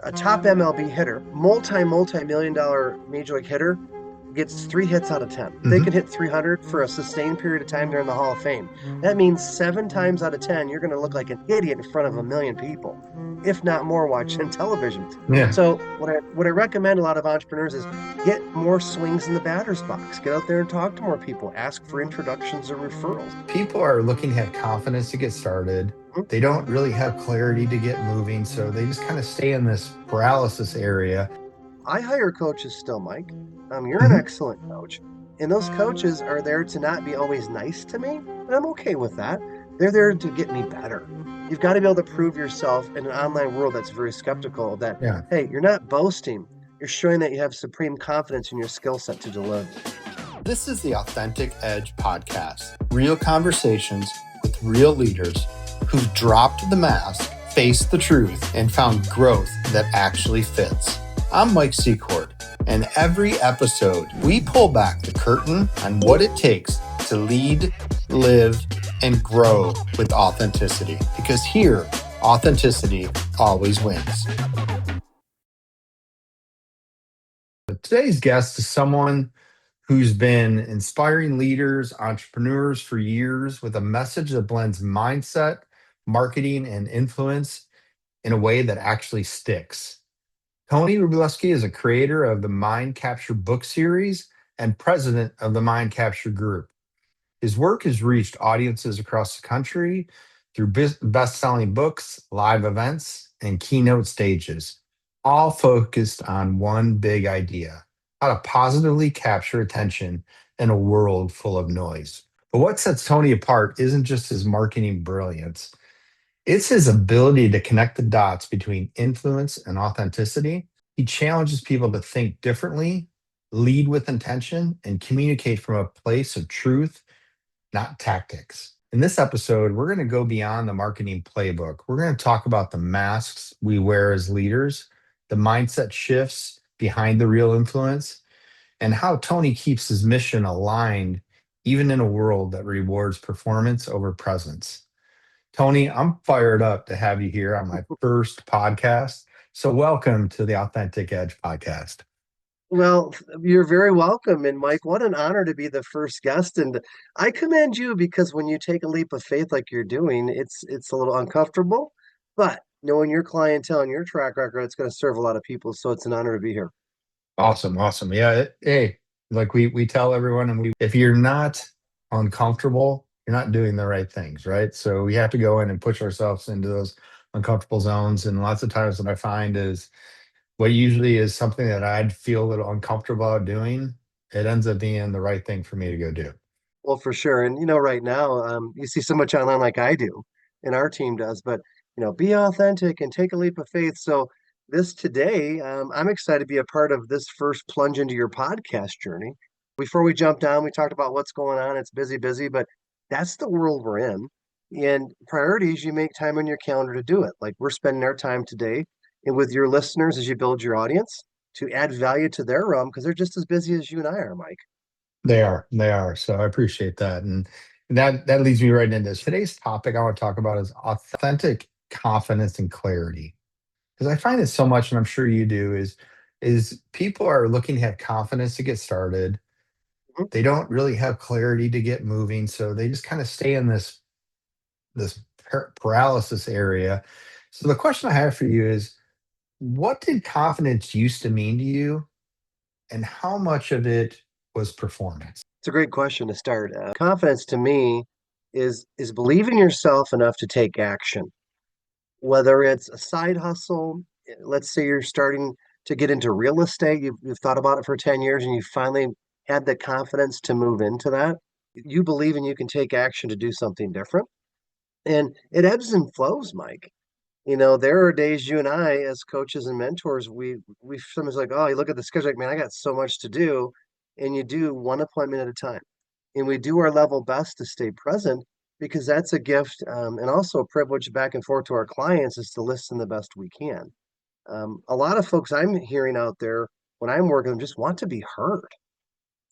A top MLB hitter, multi-million dollar major league hitter, gets 3 hits out of 10. If they Hmm. can hit 300 for a sustained period of time during the Hall of Fame, that means 7 times out of 10, you're going to look like an idiot in front of a million people, if not more, watching television. Yeah. So what I recommend a lot of entrepreneurs is get more swings in the batter's box. Get out there and talk to more people. Ask for introductions or referrals. People are looking to have confidence to get started. They don't really have clarity to get moving. So they just kind of stay in this paralysis area. I hire coaches still, Mike. You're an Mhm. excellent coach. And those coaches are there to not be always nice to me, and I'm okay with that. They're there to get me better. You've got to be able to prove yourself in an online world that's very skeptical that, Yeah. hey, you're not boasting. You're showing that you have supreme confidence in your skill set to deliver. This is the Authentic Edge podcast. Real conversations with real leaders who've dropped the mask, faced the truth, and found growth that actually fits. I'm Mike Secord, and every episode we pull back the curtain on what it takes to lead, live, and grow with authenticity. Because here, authenticity always wins. Today's guest is someone who's been inspiring leaders, entrepreneurs for years with a message that blends mindset, marketing, and influence in a way that actually sticks. Tony Rubleski is a creator of the Mind Capture book series and president of the Mind Capture Group. His work has reached audiences across the country through best selling books, live events, and keynote stages, all focused on one big idea: how to positively capture attention in a world full of noise. But what sets Tony apart isn't just his marketing brilliance, it's his ability to connect the dots between influence and authenticity. He challenges people to think differently, lead with intention, and communicate from a place of truth, not tactics. In this episode, we're going to go beyond the marketing playbook. We're going to talk about the masks we wear as leaders, the mindset shifts behind the real influence, and how Tony keeps his mission aligned even in a world that rewards performance over presence. Tony, I'm fired up to have you here on my first podcast. So, welcome to the Authentic Edge podcast. Well, you're very welcome. And Mike, what an honor to be the first guest. And I commend you because when you take a leap of faith like you're doing, it's a little uncomfortable, but knowing your clientele and your track record, it's going to serve a lot of people. So it's an honor to be here. Awesome, awesome. Yeah, hey, like we tell everyone, and if you're not uncomfortable, you're not doing the right things, right? So we have to go in and push ourselves into those uncomfortable zones. And lots of times, what I find is what usually is something that I'd feel a little uncomfortable about doing, it ends up being the right thing for me to go do. Well, for sure. And right now, you see so much online like I do, and our team does, but be authentic and take a leap of faith. So this today, I'm excited to be a part of this first plunge into your podcast journey. Before we jump down, we talked about what's going on. It's busy, busy, but that's the world we're in. And priorities, you make time on your calendar to do it. Like we're spending our time today and with your listeners as you build your audience to add value to their realm because they're just as busy as you and I are, Mike. They are, they are. So I appreciate that, and that leads me right into this. Today's topic I want to talk about is authentic confidence and clarity, because I find it so much, and I'm sure you do, is people are looking to have confidence to get started. They don't really have clarity to get moving, so they just kind of stay in this paralysis area. So the question I have for you is, what did confidence used to mean to you, and how much of it was performance? It's a great question to start. Confidence to me is believing yourself enough to take action, whether it's a side hustle. Let's say you're starting to get into real estate. You've thought about it for 10 years and you finally had the confidence to move into that. You believe and you can take action to do something different. And it ebbs and flows, Mike. There are days you and I, as coaches and mentors, we sometimes like, oh, you look at the schedule, like, man, I got so much to do, and you do one appointment at a time, and we do our level best to stay present because that's a gift, and also a privilege back and forth to our clients is to listen the best we can. A lot of folks I'm hearing out there when I'm working them just want to be heard.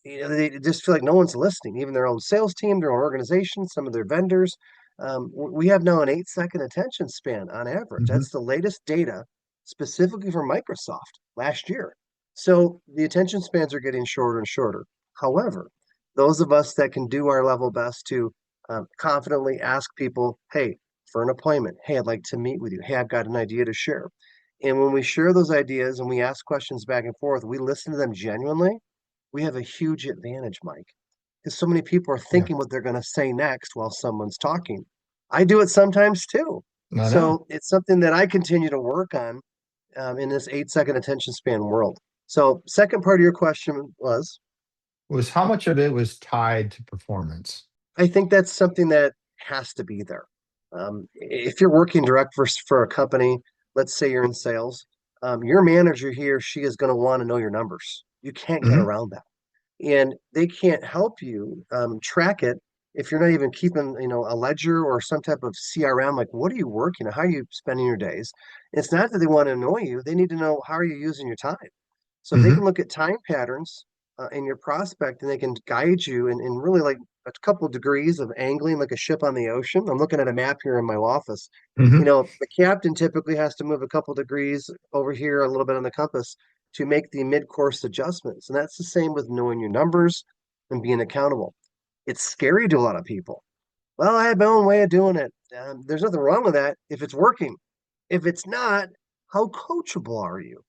They just feel like no one's listening, even their own sales team, their own organization, some of their vendors. We have now an 8-second attention span on average. Mhm. That's the latest data specifically for Microsoft last year. So the attention spans are getting shorter and shorter. However, those of us that can do our level best to confidently ask people, hey, for an appointment, hey, I'd like to meet with you. Hey, I've got an idea to share. And when we share those ideas and we ask questions back and forth, we listen to them genuinely. We have a huge advantage, Mike, because so many people are Yeah. thinking what they're going to say next while someone's talking. I do it sometimes too. I know. So it's something that I continue to work on in this 8 second attention span world. So, second part of your question was, Was how much of it was tied to performance? I think that's something that has to be there. If you're working direct for a company, let's say you're in sales, your manager, he or she is going to want to know your numbers. You can't get Hmm. around that. And they can't help you track it if you're not even keeping, a ledger or some type of CRM. Like, what are you working on? How are you spending your days? It's not that they want to annoy you. They need to know how are you using your time. So if they can Hmm. look at time patterns in your prospect and they can guide you in really like a couple of degrees of angling like a ship on the ocean. I'm looking at a map here in my office. Hmm. The captain typically has to move a couple degrees over here, a little bit on the compass to make the mid-course adjustments. And that's the same with knowing your numbers and being accountable. It's scary to a lot of people. Well, I have my own way of doing it. There's nothing wrong with that if it's working. If it's not, how coachable are you?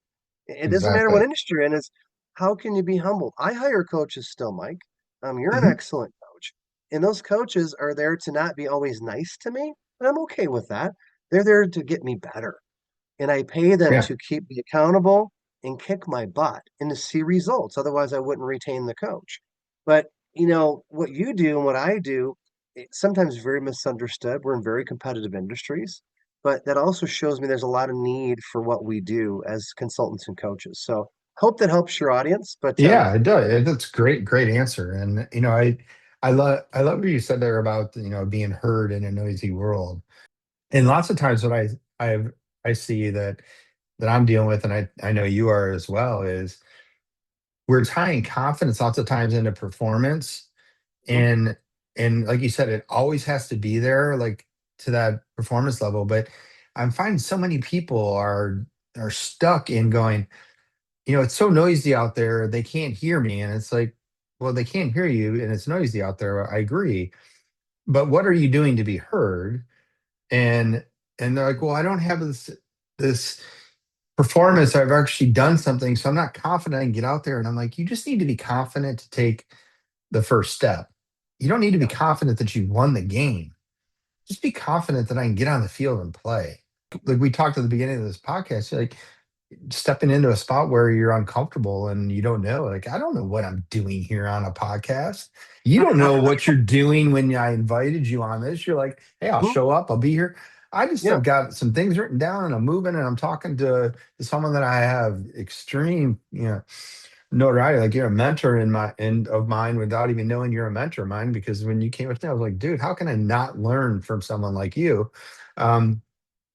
It doesn't matter what Exactly. industry you're in, is how can you be humble? I hire coaches still, Mike. You're an Hmm. excellent coach. And those coaches are there to not be always nice to me, and I'm okay with that. They're there to get me better. And I pay them Yeah. to keep me accountable and kick my butt and to see results. Otherwise, I wouldn't retain the coach. But what you do and what I do, it's sometimes very misunderstood. We're in very competitive industries, but that also shows me there's a lot of need for what we do as consultants and coaches. So hope that helps your audience. But Yeah, it does. That's great, great answer. And I love what you said there about being heard in a noisy world. And lots of times what I see that I'm dealing with, and I know you are as well, is we're tying confidence lots of times into performance. mhm, And like you said, it always has to be there, like to that performance level. But I'm finding so many people are stuck in going, it's so noisy out there, they can't hear me. And it's like, well, they can't hear you and it's noisy out there. I agree. But what are you doing to be heard? And and they're like, well, I don't have this performance. I've actually done something, so I'm not confident I can get out there. And I'm like, you just need to be confident to take the first step. You don't need to be yeah, confident that you won the game. Just be confident that I can get on the field and play. Like we talked at the beginning of this podcast, like stepping into a spot where you're uncomfortable and you don't know, like, I don't know what I'm doing here on a podcast. You don't know what you're doing when I invited you on this. You're like, hey, I'll mhm, show up, I'll be here. I just yeah, have got some things written down and I'm moving and I'm talking to someone that I have extreme, notoriety. Like you're a mentor of mine without even knowing you're a mentor of mine. Because when you came up there, I was like, dude, how can I not learn from someone like you? Um,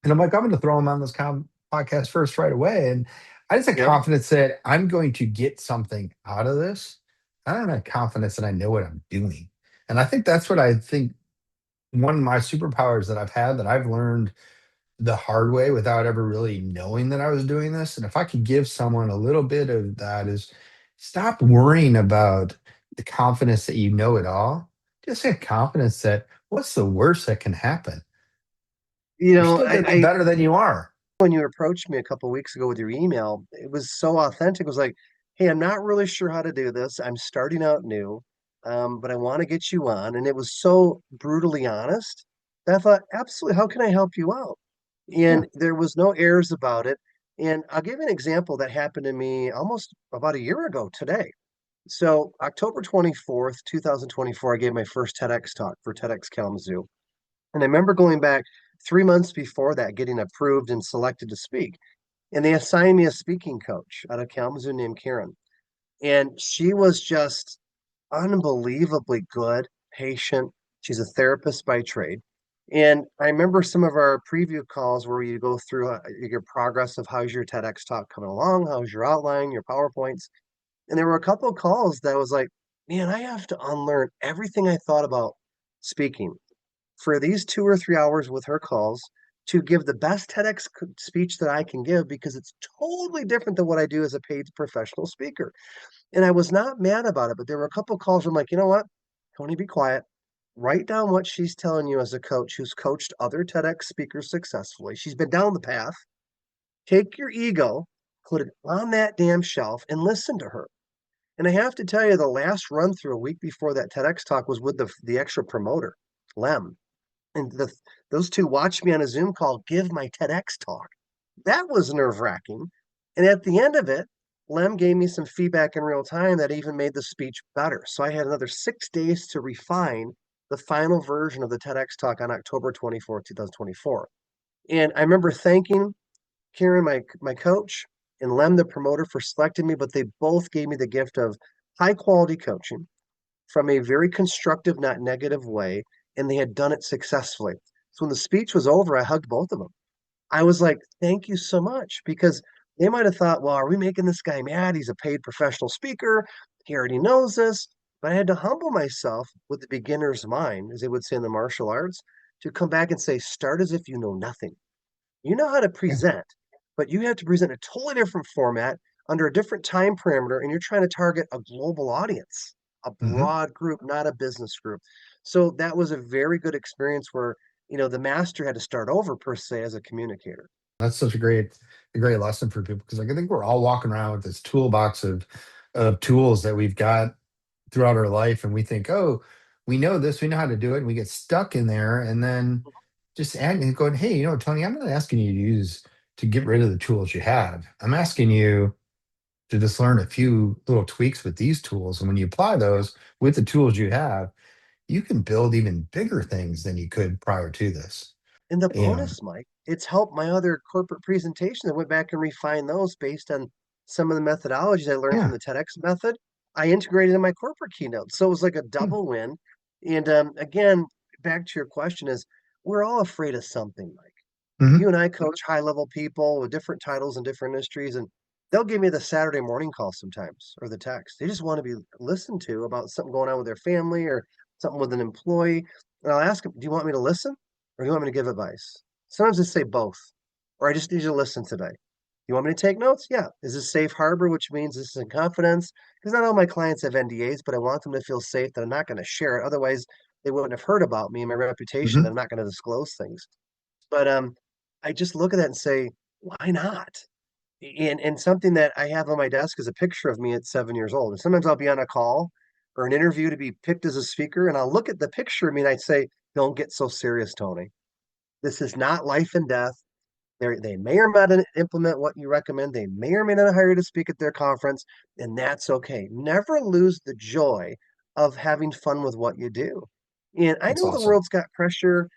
and I'm like, I'm going to throw him on this podcast first right away. And I just had yeah. confidence that I'm going to get something out of this. I don't have confidence that I know what I'm doing. And I think that's what I think one of my superpowers that I've had that I've learned the hard way without ever really knowing that I was doing this. And if I could give someone a little bit of that, is stop worrying about the confidence that you know it all. Just have confidence that what's the worst that can happen? You You're know, still going to be I better than you are. when you approached me a couple of weeks ago with your email, it was so authentic. It was like, hey, I'm not really sure how to do this. I'm starting out new, but I want to get you on. And it was so brutally honest that I thought, absolutely, how can I help you out? Yeah. And there was no airs about it. And I'll give you an example that happened to me almost about a year ago today. So October 24th, 2024, I gave my first TEDx talk for TEDx Kalamazoo. And I remember going back 3 months before that, getting approved and selected to speak. And they assigned me a speaking coach out of Kalamazoo named Karen. And she was just unbelievably good, patient. She's a therapist by trade. And I remember some of our preview calls where you go through your progress of how's your TEDx talk coming along, how's your outline, your PowerPoints. And there were a couple of calls that was like, man, I have to unlearn everything I thought about speaking for these 2 or 3 hours with her calls to give the best TEDx speech that I can give because it's totally different than what I do as a paid professional speaker. And I was not mad about it, but there were a couple of calls where I'm like, you know what? Tony, be quiet. Write down what she's telling you as a coach who's coached other TEDx speakers successfully. She's been down the path. Take your ego, put it on that damn shelf, and listen to her. And I have to tell you, the last run through a week before that TEDx talk was with the extra promoter, Lem. And those two watched me on a Zoom call give my TEDx talk. That was nerve wracking. And at the end of it, Lem gave me some feedback in real time that even made the speech better. So I had another 6 days to refine the final version of the TEDx talk on October 24th, 2024. And I remember thanking Kieran, my coach, and Lem, the promoter, for selecting me, but they both gave me the gift of high quality coaching from a very constructive, not negative way, and they had done it successfully. So when the speech was over, I hugged both of them. I was like, thank you so much, because they might have thought, well, are we making this guy mad? He's a paid professional speaker. He already knows this. But I had to humble myself with the beginner's mind, as they would say in the martial arts, to come back and say, start as if you know nothing. You know how to Yeah. present, but you have to present a totally different format under a different time parameter, and you're trying to target a global audience, a Hmm. broad group, not a business group. So that was a very good experience where, the master had to start over per se as a communicator. That's such a great lesson for people because like I think we're all walking around with this toolbox of tools that we've got throughout our life, and we think, oh, we know this, we know how to do it, and we get stuck in there, and then just adding and going, hey, Tony, I'm not asking you to get rid of the tools you have. I'm asking you to just learn a few little tweaks with these tools, and when you apply those with the tools you have, you can build even bigger things than you could prior to this. And the And bonus, Mike, it's helped my other corporate presentations. I went back and refined those based on some of the methodologies I learned from yeah, the TEDx method. I integrated in my corporate keynote. So it was like a yeah, double win. And again, back to your question is we're all afraid of something, Mike. hmm, You and I coach high level people with different titles in different industries, and they'll give me the Saturday morning call sometimes or the text. They just want to be listened to about something going on with their family or something with an employee. And I'll ask them, do you want me to listen or do you want me to give advice? Sometimes they say both, or I just need you to listen today. You want me to take notes? Yeah. Is this safe harbor, which means this is in confidence? Because not all my clients have NDAs, but I want them to feel safe that I'm not going to share it. Otherwise, they wouldn't have heard about me and my reputation that hmm, I'm not going to disclose things. But I just look at that and say, why not? And something that I have on my desk is a picture of me at 7 years old. And sometimes I'll be on a call or an interview to be picked as a speaker, and I'll look at the picture of me and I'd say, don't get so serious, Tony. This is not life and death. They may or may not implement what you recommend. They may or may not hire you to speak at their conference, and that's okay. Never lose the joy of having fun with what you do. And I that's know the awesome. world's got pressure.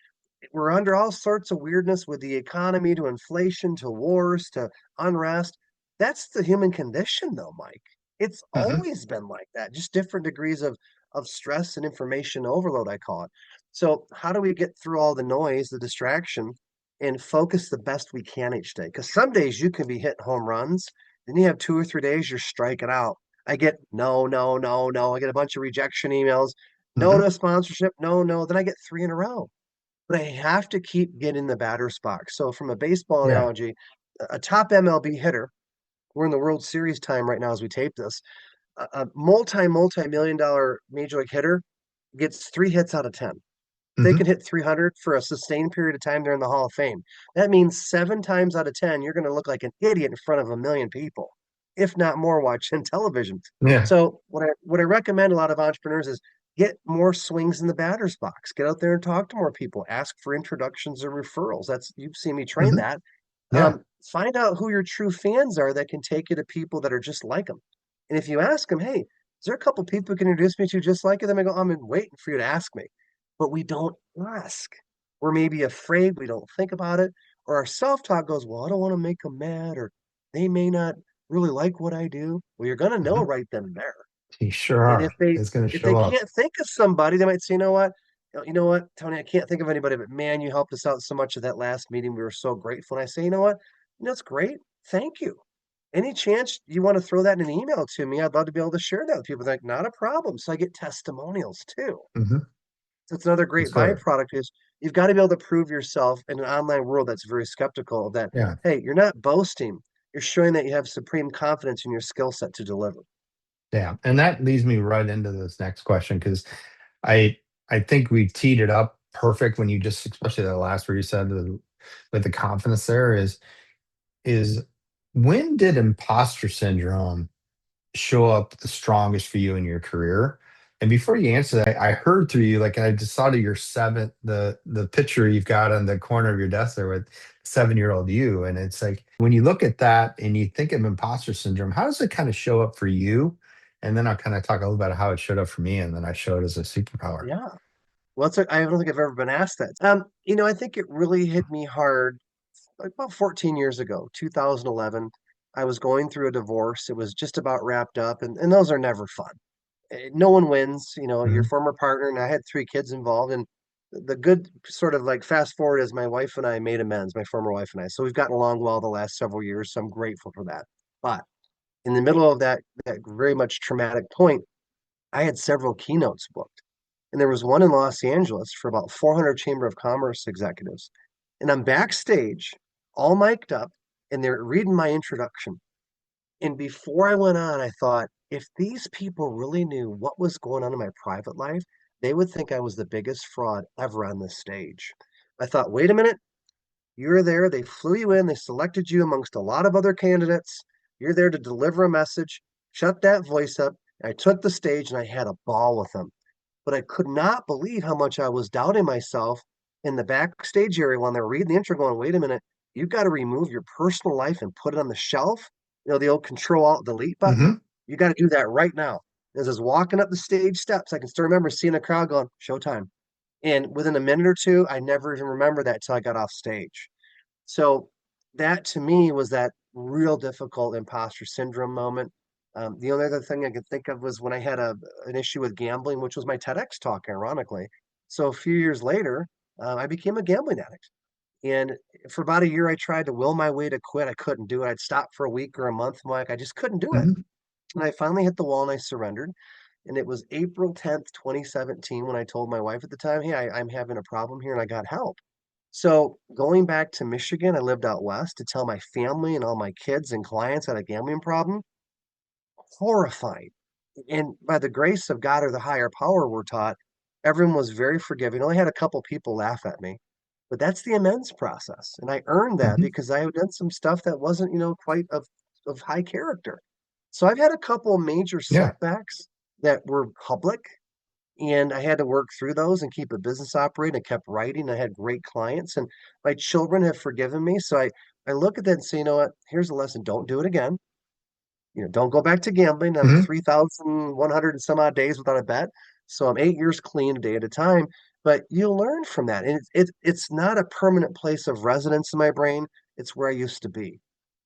We're under all sorts of weirdness with the economy to inflation to wars to unrest. That's the human condition, though, Mike. It's Hmm. always been like that, just different degrees of stress and information overload, I call it. So, how do we get through all the noise, the distraction, and focus the best we can each day? Because some days you can be hitting home runs, then you have 2 or 3 days you're striking out. I get no, no, no, no. I get a bunch of rejection emails. No Hmm. to a sponsorship. No, no. Then I get three in a row, but I have to keep getting the batter's box. So, from a baseball Yeah. analogy, a top MLB hitter, we're in the World Series time right now as we tape this. A multi million dollar major league hitter gets 3 hits out of 10. They Hmm. can hit 300 for a sustained period of time. They're in the Hall of Fame. That means 7 times out of 10, you're going to look like an idiot in front of a million people, if not more, watching television. Yeah. So what I recommend a lot of entrepreneurs is get more swings in the batter's box. Get out there and talk to more people. Ask for introductions or referrals. That's you've seen me train Hmm. that. Yeah. Find out who your true fans are that can take you to people that are just like them. And if you ask them, hey, is there a couple people you can introduce me to just like you? Then I go, I'm waiting for you to ask me. But we don't ask. We're maybe afraid. We don't think about it. Or our self-talk goes, well, I don't want to make them mad, or they may not really like what I do. Well, you're going to know Hmm. right then and there. You sure And if are. they It's going to if they show up. can't think of somebody, they might say, you know what, Tony, I can't think of anybody, but man, you helped us out so much at that last meeting. We were so grateful. And I say, you know what? That's great. Thank you. Any chance you want to throw that in an email to me? I'd love to be able to share that with people. They're like, not a problem. So I get testimonials too. Hmm. So it's another That's great good. byproduct is you've got to be able to prove yourself in an online world that's very skeptical that, Yeah. hey, you're not boasting. You're showing that you have supreme confidence in your skill set to deliver. Yeah. And that leads me right into this next question because I I think we teed it up perfect when you just, especially the last where you said with the confidence there is when did imposter syndrome show up the strongest for you in your career? And before you answer that, I heard through you, like, and I just thought of your the picture you've got on the corner of your desk there with 7-year-old you. And it's like, when you look at that and you think of imposter syndrome, how does it kind of show up for you? And then I'll kind of talk a little about how it showed up for me. And then I show it as a superpower. Yeah. Well, I don't think I've ever been asked that. I think it really hit me hard like about 14 years ago, 2011. I was going through a divorce. It was just about wrapped up, and those are never fun. No one wins, your Mhm. former partner, and I had 3 kids involved. And the good sort of like fast forward is my wife and I made amends, my former wife and I. So we've gotten along well the last several years. So I'm grateful for that. But in the middle of that very much traumatic point, I had several keynotes booked. And there was one in Los Angeles for about 400 Chamber of Commerce executives. And I'm backstage, all mic'd up, and they're reading my introduction. And before I went on, I thought, if these people really knew what was going on in my private life, they would think I was the biggest fraud ever on this stage. I thought, wait a minute, you're there. They flew you in. They selected you amongst a lot of other candidates. You're there to deliver a message. Shut that voice up. I took the stage and I had a ball with them. But I could not believe how much I was doubting myself in the backstage area when they're reading the intro, going, wait a minute, you've got to remove your personal life and put it on the shelf. The old control alt delete button. Mhm. You got to do that right now. As I was walking up the stage steps, I can still remember seeing a crowd going, showtime. And within a minute or two, I never even remember that till I got off stage. So that to me was that real difficult imposter syndrome moment. The only other thing I could think of was when I had an issue with gambling, which was my TEDx talk, ironically. So a few years later, I became a gambling addict. And for about a year, I tried to will my way to quit. I couldn't do it. I'd stop for a week or a month. I'm like, I just couldn't do it. Mhm. And I finally hit the wall and I surrendered. And it was April 10th, 2017, when I told my wife at the time, hey, I'm having a problem here and I got help. So going back to Michigan, I lived out west to tell my family and all my kids and clients I had a gambling problem, horrified. And by the grace of God or the higher power, we're taught, everyone was very forgiving. Only had a couple people laugh at me, but that's the amends process. And I earned that Mhm. because I had done some stuff that wasn't, quite of high character. So I've had a couple major Yeah. setbacks that were public, and I had to work through those and keep a business operating. I kept writing. I had great clients, and my children have forgiven me. So I look at that and say, you know what? Here's a lesson. Don't do it again. Don't go back to gambling. I'm Mhm. 3,100 and some odd days without a bet. So I'm 8 years clean a day at a time. But you learn from that. And it's not a permanent place of residence in my brain. It's where I used to be.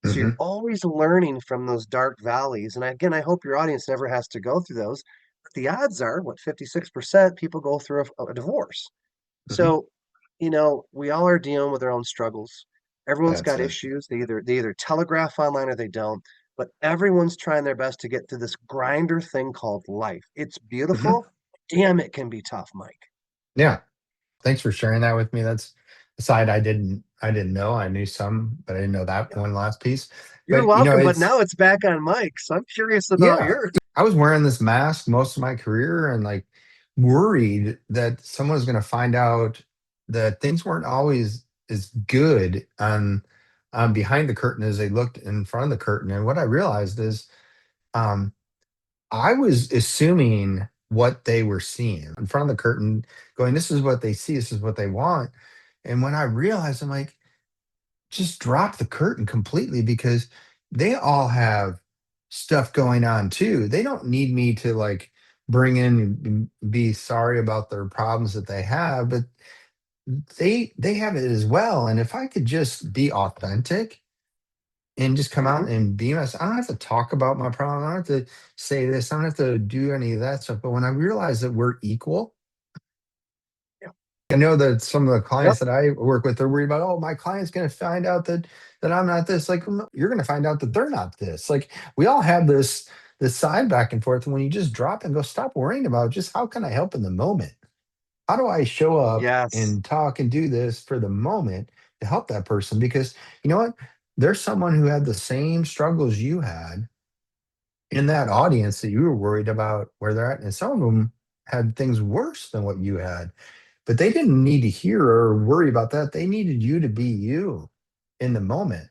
So you're Mhm. always learning from those dark valleys. And again, I hope your audience never has to go through those. But the odds are, what, 56% people go through a divorce. Mhm. So, we all are dealing with our own struggles. Everyone's That's got it. issues. They either telegraph online or they don't. But everyone's trying their best to get through this grinder thing called life. It's Mhm. beautiful. Damn, it can be tough, Mike. Yeah. Thanks for sharing that with me. That's a side I didn't know. I knew some, but I didn't know that Yeah. one last piece. You're But welcome. But it's now it's back on Mike. So I'm curious about yeah. yours. I was wearing this mask most of my career and like worried that someone was going to find out that things weren't always as good on behind the curtain as they looked in front of the curtain. And what I realized is um I was assuming what they were seeing in front of the curtain, going, this is what they see, this is what they want. And when I realized, I'm like, just drop the curtain completely because they all have stuff going on too. They don't need me to like bring in and be sorry about their problems that they have, but they have it as well. And if I could just be authentic and just come Mhm. out and be myself. I don't have to talk about my problem. I don't have to say this. I don't have to do any of that stuff. But when I realize that we're equal, Yeah. I know that some of the Yep. clients that I work with are worried about, oh, my client's going to find out that I'm not this. Like, no, you're going to find out that they're not this. Like, we all have this side back and forth. And when you just drop and go, stop worrying about just how can I help in the moment? How do I show up Yes. and talk and do this for the moment to help that person? Because you know what? There's someone who had the same struggles you had in that audience that you were worried about where they're at. And some of them had things worse than what you had, but they didn't need to hear or worry about that. They needed you to be you in the moment.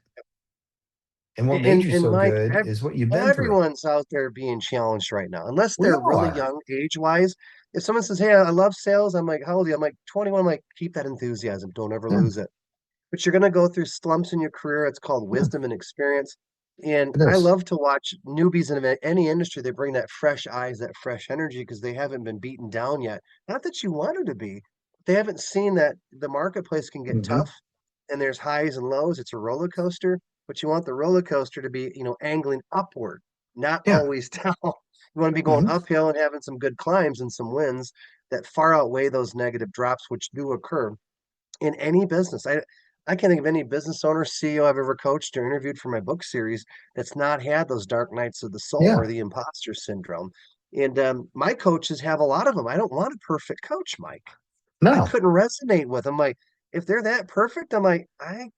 And what made you And so Mike, good is what you've been through. everyone's out there being challenged right now, unless We they're all really are. young age wise. If someone says, "Hey, I love sales," I'm like, "How old are you?" I'm like, 21. I'm like, keep that enthusiasm. Don't ever Yeah, lose it. But you're going to go through slumps in your career. It's called yeah, wisdom and experience. And it I is. love to watch newbies in any industry. They bring that fresh eyes, that fresh energy because they haven't been beaten down yet. Not that you want them to be. They haven't seen that the marketplace can get Hmm. tough and there's highs and lows. It's a roller coaster, but you want the roller coaster to be, angling upward, not Yeah. always down. You want to be going Hmm. uphill and having some good climbs and some wins that far outweigh those negative drops, which do occur in any business. I can't think of any business owner, CEO I've ever coached or interviewed for my book series that's not had those dark nights of the soul or Yeah. the imposter syndrome. And my coaches have a lot of them. I don't want a perfect coach, Mike. I No, couldn't resonate with them. Like, if they're that perfect, I'm like, I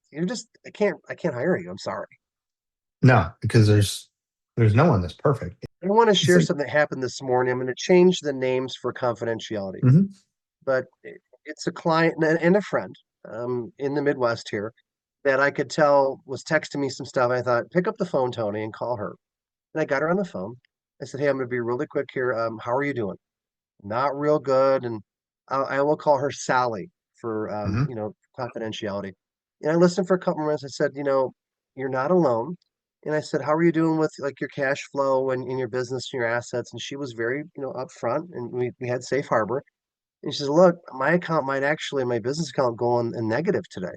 can't hire you. I'm sorry. no, because there's no one that's perfect. I want to It's share like, something that happened this morning. I'm going to change the names for confidentiality, mhm, but it's a client and a friend in the Midwest here that I could tell was texting me some stuff. I thought, pick up the phone, Tony, and call her. And I got her on the phone. I said, hey, I'm going to be really quick here. How are you doing? Not real good. And I will call her Sally for, mhm, confidentiality. And I listened for a couple minutes. I said, you're not alone. And I said, how are you doing with like your cash flow and in your business and your assets? And she was very, upfront and we had safe harbor. And she says, look, my account might actually, my business account go in negative today.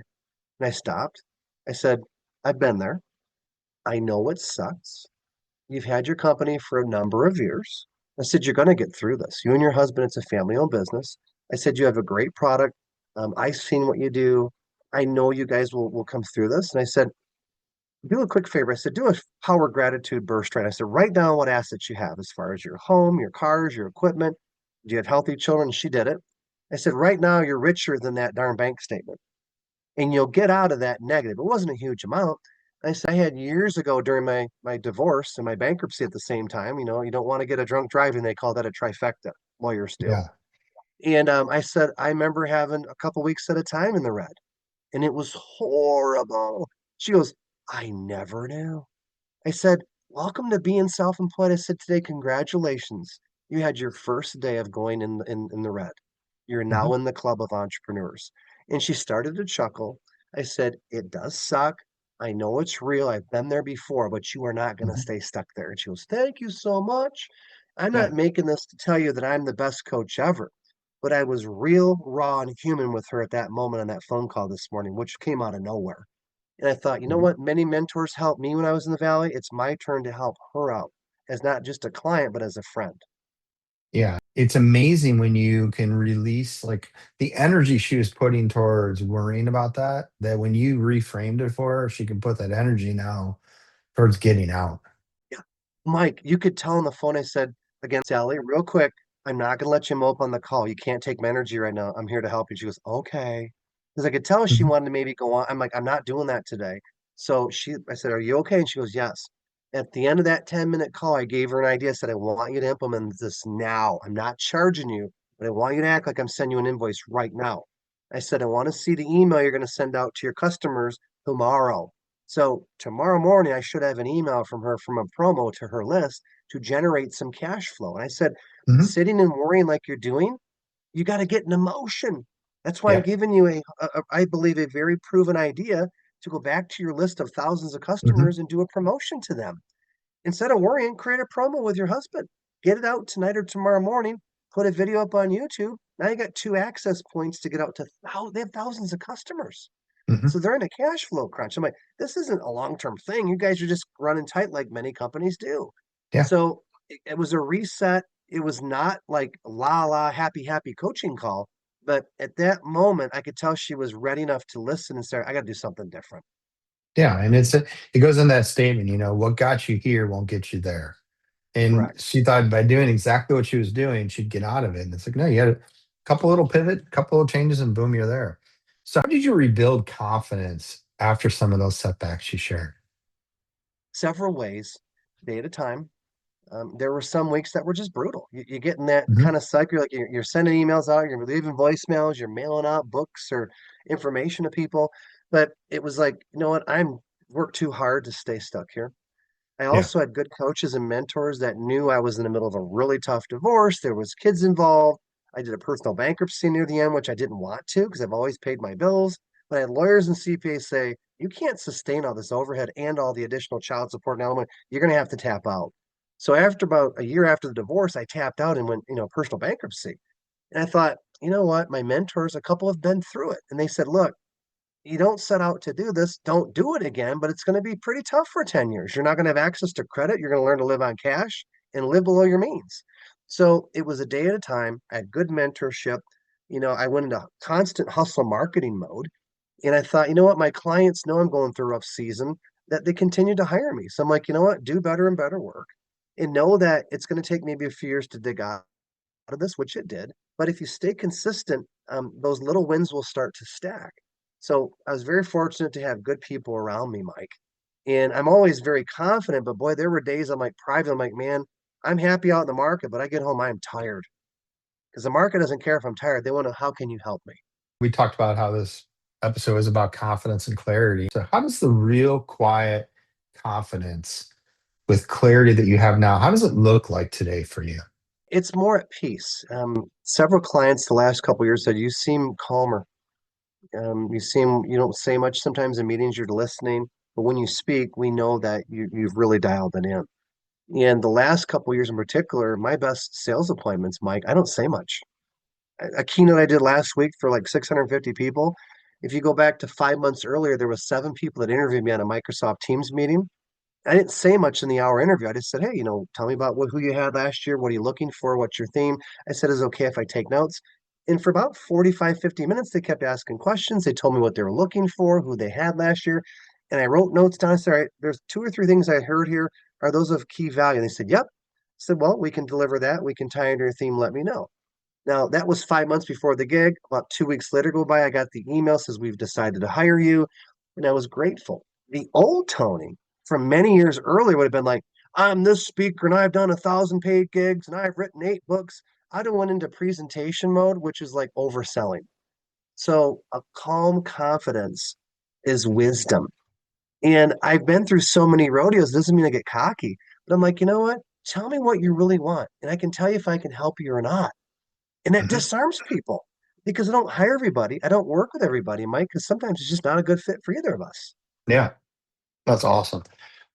And I stopped. I said, I've been there. I know it sucks. You've had your company for a number of years. I said, you're going to get through this. You and your husband, it's a family owned business. I said, you have a great product. I've seen what you do. I know you guys will come through this. And I said, do a quick favor. I said, do a power gratitude burst right. I said, write down what assets you have as far as your home, your cars, your equipment. Do you have healthy children? She did it. I said, right now you're richer than that darn bank statement and you'll get out of that negative. It wasn't a huge amount. I said I had years ago during my divorce and my bankruptcy at the same time. You don't want to get a drunk driving. They call that a trifecta. Lawyers do. yeah. And I said I remember having a couple weeks at a time in the red, and it was horrible. She goes, I never knew. I said, welcome to being self-employed. I said today, congratulations. You had your first day of going in the red. You're Mhm, now in the club of entrepreneurs. And she started to chuckle. I said, it does suck. I know it's real. I've been there before, but you are not going to mhm. stay stuck there. And she goes, thank you so much. I'm Yeah. not making this to tell you that I'm the best coach ever, but I was real, raw, and human with her at that moment on that phone call this morning, which came out of nowhere. And I thought, you know Mhm. what? Many mentors helped me when I was in the valley. It's my turn to help her out as not just a client, but as a friend. Yeah. It's amazing when you can release like the energy she was putting towards worrying about that, that when you reframed it for her, she can put that energy now towards getting out. Yeah. Mike, you could tell on the phone, I said, again, Sally, real quick, I'm not going to let you mope on the call. You can't take my energy right now. I'm here to help you. She goes, okay. Because I could tell she Mhm, wanted to maybe go on. I'm like, I'm not doing that today. I said, are you okay? And she goes, yes. At the end of that 10-minute call, I gave her an idea. I said, I want you to implement this now. I'm not charging you, but I want you to act like I'm sending you an invoice right now. I said, I want to see the email you're going to send out to your customers tomorrow. So tomorrow morning, I should have an email from her from a promo to her list to generate some cash flow. And I said, mhm. sitting and worrying like you're doing, you got to get in emotion. That's why I'm Yep. giving you I believe, a very proven idea to go back to your list of thousands of Mhm. customers and do a promotion to them. Instead of worrying, create a promo with your husband. Get it out tonight or tomorrow morning. Put a video up on YouTube. Now you got two access points to get out to they have thousands of customers. Mhm. So they're in a cash flow crunch. I'm like, this isn't a long-term thing. You guys are just running tight like many companies do. Yeah. So it was a reset. It was not like la la happy, happy coaching call. But at that moment, I could tell she was ready enough to listen and say, I got to do something different. Yeah. And it goes in that statement, what got you here won't get you there. And Correct. she thought by doing exactly what she was doing, she'd get out of it. And it's like, no, Couple little pivot, couple little changes, and boom, you're there. So, how did you rebuild confidence after some of those setbacks you shared? Several ways, day at a time. There were some weeks that were just brutal. You get in that Mhm. kind of cycle, like you're sending emails out, you're leaving voicemails, you're mailing out books or information to people. But it was like, you know what? I'm worked too hard to stay stuck here. I Yeah. also had good coaches and mentors that knew I was in the middle of a really tough divorce. There was kids involved. I did a personal bankruptcy near the end, which I didn't want to because I've always paid my bills. But I had lawyers and CPAs say, you can't sustain all this overhead and all the additional child support and alimony. You're going to have to tap out. So after about a year after the divorce, I tapped out and went, personal bankruptcy. And I thought, you know what? My mentors, a couple have been through it. And they said, look, you don't set out to do this, don't do it again, but it's going to be pretty tough for 10 years. You're not going to have access to credit. You're going to learn to live on cash and live below your means. So it was a day at a time. I had good mentorship. I went into constant hustle marketing mode. And I thought, you know what? My clients know I'm going through a rough season, that they continue to hire me. So I'm like, you know what? Do better and better work and know that it's going to take maybe a few years to dig out of this, which it did. But if you stay consistent, those little wins will start to stack. So I was very fortunate to have good people around me, Mike. And I'm always very confident, but boy, there were days I'm like private. I'm like, man, I'm happy out in the market, but I get home, I'm tired because the market doesn't care if I'm tired. They want to, how can you help me? We talked about how this episode is about confidence and clarity. So, how does the real quiet confidence with clarity that you have now, how does it look like today for you? It's more at peace. Several clients the last couple of years said, you seem calmer. You don't say much sometimes in meetings, you're listening, but when you speak, we know that you've really dialed it in. And the last couple of years in particular, my best sales appointments, Mike, I don't say much. A keynote I did last week for like 650 people. If you go back to 5 months earlier, there was 7 people that interviewed me on a Microsoft Teams meeting. I didn't say much in the hour interview. I just said, hey, tell me about who you had last year. What are you looking for? What's your theme? I said, is it okay if I take notes? And for about 45, 50 minutes, they kept asking questions. They told me what they were looking for, who they had last year. And I wrote notes down. I said, all right, there's 2 or 3 things I heard here. Are those of key value? And they said, yep. I said, well, we can deliver that. We can tie into your theme. Let me know. Now, that was 5 months before the gig. About 2 weeks later go by, I got the email says we've decided to hire you. And I was grateful. The old Tony from many years earlier would have been like, I'm this speaker and I've done 1,000 paid gigs and I've written 8 books. I'd have went into presentation mode, which is like overselling. So a calm confidence is wisdom. And I've been through so many rodeos. Doesn't mean I get cocky, but I'm like, you know what? Tell me what you really want, and I can tell you if I can help you or not. And that Mhm. disarms people because I don't hire everybody. I don't work with everybody, Mike, because sometimes it's just not a good fit for either of us. Yeah, that's awesome.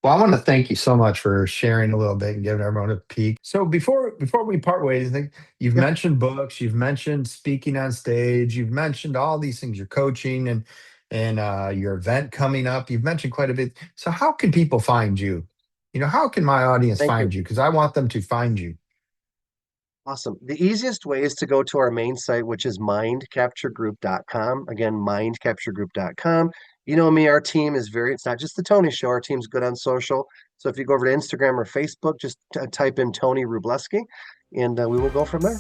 Well, I want to thank you so much for sharing a little bit and giving everyone a peek. So before we part ways, I think you've Yeah, mentioned books, you've mentioned speaking on stage, you've mentioned all these things, you're coaching and your event coming up. You've mentioned quite a bit. So how can people find you? How can my audience thank you. find you? Because I want them to find you. Awesome. The easiest way is to go to our main site, which is mindcapturegroup.com. Again, mindcapturegroup.com. You know me, our team is it's not just the Tony Show. Our team's good on social. So if you go over to Instagram or Facebook, just type in Tony Rubleski and we will go from there.